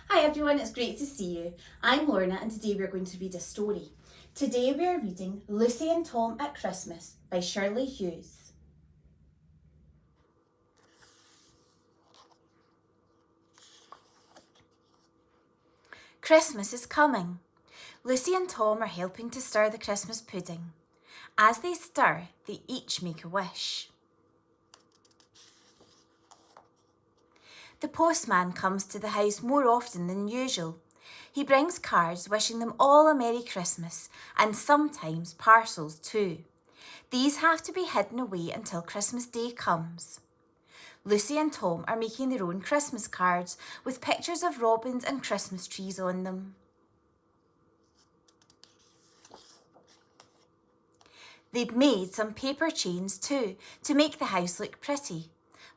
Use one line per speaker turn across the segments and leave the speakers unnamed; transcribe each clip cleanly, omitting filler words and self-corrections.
Hi everyone, it's great to see you. I'm Lorna and today we're going to read a story. Today we are reading Lucy and Tom at Christmas by Shirley Hughes. Christmas is coming. Lucy and Tom are helping to stir the Christmas pudding. As they stir, they each make a wish. The postman comes to the house more often than usual. He brings cards wishing them all a Merry Christmas and sometimes parcels too. These have to be hidden away until Christmas Day comes. Lucy and Tom are making their own Christmas cards with pictures of robins and Christmas trees on them. They've made some paper chains too to make the house look pretty.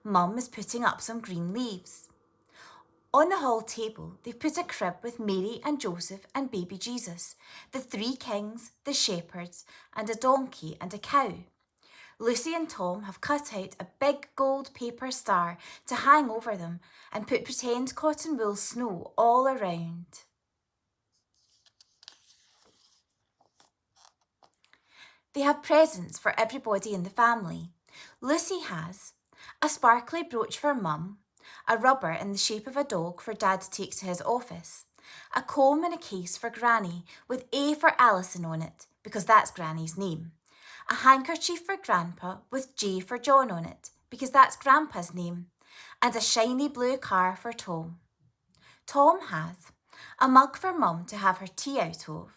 Mum is putting up some green leaves. On the hall table, they've put a crib with Mary and Joseph and baby Jesus, the three kings, the shepherds, and a donkey and a cow. Lucy and Tom have cut out a big gold paper star to hang over them and put pretend cotton wool snow all around. They have presents for everybody in the family. Lucy has a sparkly brooch for Mum, a rubber in the shape of a dog for Dad to take to his office, a comb in a case for Granny with A for Alison on it, because that's Granny's name, a handkerchief for Grandpa with J for John on it, because that's Grandpa's name, and a shiny blue car for Tom. Tom has a mug for Mum to have her tea out of,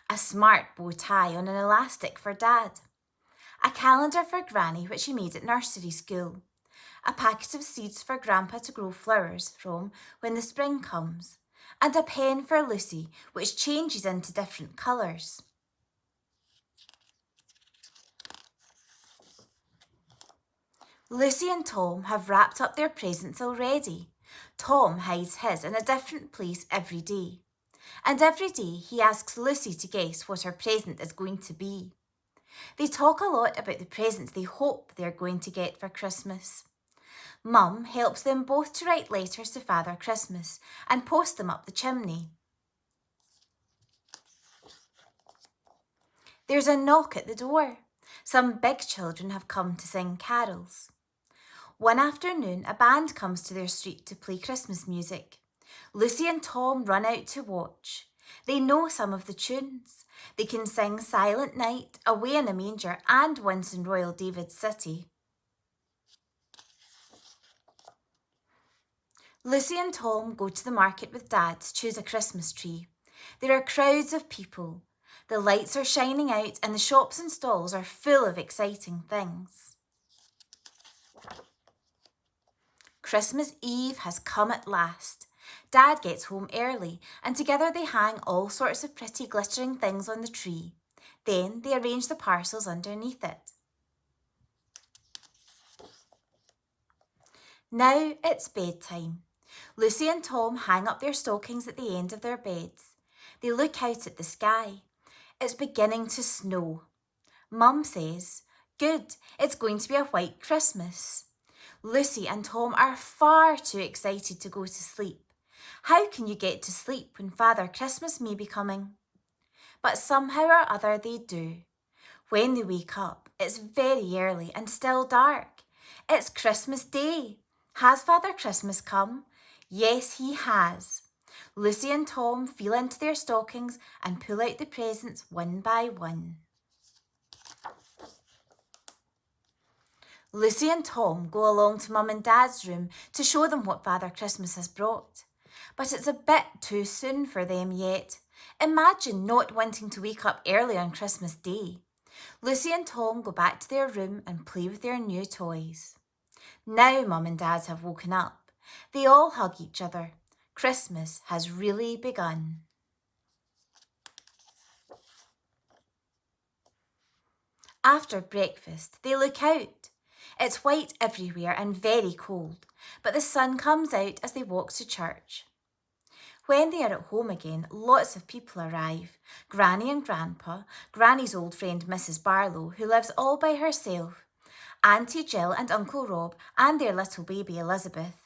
a smart bow tie on an elastic for Dad, a calendar for Granny which he made at nursery school, a packet of seeds for Grandpa to grow flowers from when the spring comes, and a pen for Lucy which changes into different colours. Lucy and Tom have wrapped up their presents already. Tom hides his in a different place every day. And every day he asks Lucy to guess what her present is going to be. They talk a lot about the presents they hope they're going to get for Christmas. Mum helps them both to write letters to Father Christmas and post them up the chimney. There's a knock at the door. Some big children have come to sing carols. One afternoon, a band comes to their street to play Christmas music. Lucy and Tom run out to watch. They know some of the tunes. They can sing Silent Night, Away in a Manger, and Once in Royal David's City. Lucy and Tom go to the market with Dad to choose a Christmas tree. There are crowds of people. The lights are shining out and the shops and stalls are full of exciting things. Christmas Eve has come at last. Dad gets home early and together they hang all sorts of pretty glittering things on the tree. Then they arrange the parcels underneath it. Now it's bedtime. Lucy and Tom hang up their stockings at the end of their beds. They look out at the sky. It's beginning to snow. Mum says, "Good, it's going to be a white Christmas." Lucy and Tom are far too excited to go to sleep. How can you get to sleep when Father Christmas may be coming? But somehow or other they do. When they wake up, it's very early and still dark. It's Christmas Day. Has Father Christmas come? Yes, he has. Lucy and Tom feel into their stockings and pull out the presents one by one. Lucy and Tom go along to Mum and Dad's room to show them what Father Christmas has brought. But it's a bit too soon for them yet. Imagine not wanting to wake up early on Christmas Day. Lucy and Tom go back to their room and play with their new toys. Now Mum and Dad have woken up. They all hug each other. Christmas has really begun. After breakfast, they look out. It's white everywhere and very cold, but the sun comes out as they walk to church. When they are at home again, lots of people arrive. Granny and Grandpa, Granny's old friend Mrs. Barlow, who lives all by herself, Auntie Jill and Uncle Rob and their little baby Elizabeth.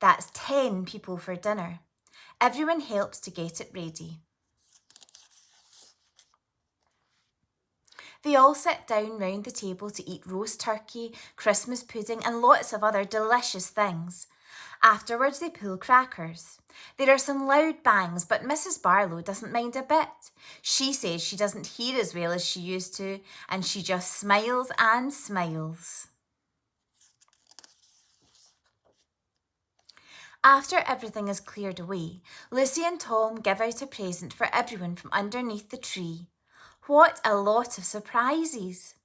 That's 10 people for dinner. Everyone helps to get it ready. They all sit down round the table to eat roast turkey, Christmas pudding and lots of other delicious things. Afterwards they pull crackers. There are some loud bangs, but Mrs. Barlow doesn't mind a bit. She says she doesn't hear as well as she used to, and she just smiles and smiles. After everything is cleared away, Lucy and Tom give out a present for everyone from underneath the tree. What a lot of surprises!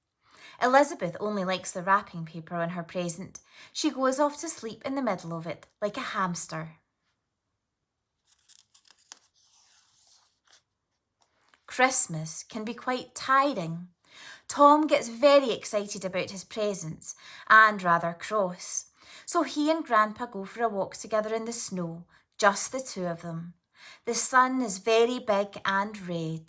Elizabeth only likes the wrapping paper on her present. She goes off to sleep in the middle of it, like a hamster. Christmas can be quite tiring. Tom gets very excited about his presents and rather cross. So he and Grandpa go for a walk together in the snow, just the two of them. The sun is very big and red.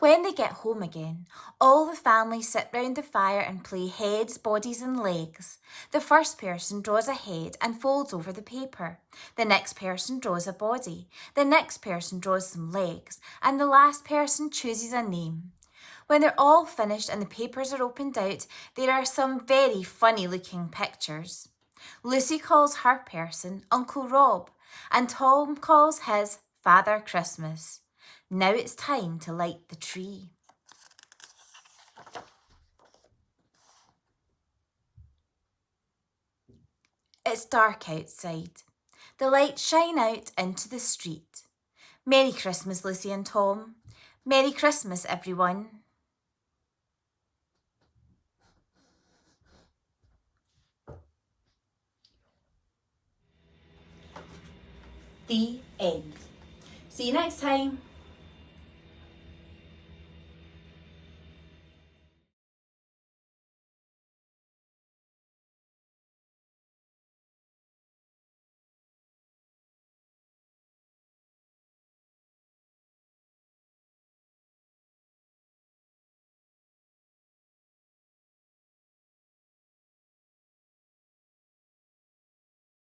When they get home again, all the family sit round the fire and play heads, bodies and legs. The first person draws a head and folds over the paper. The next person draws a body. The next person draws some legs. And the last person chooses a name. When they're all finished and the papers are opened out, there are some very funny looking pictures. Lucy calls her person Uncle Rob and Tom calls his Father Christmas. Now it's time to light the tree. It's dark outside. The lights shine out into the street. Merry Christmas, Lucy and Tom. Merry Christmas, everyone. The end. See you next time.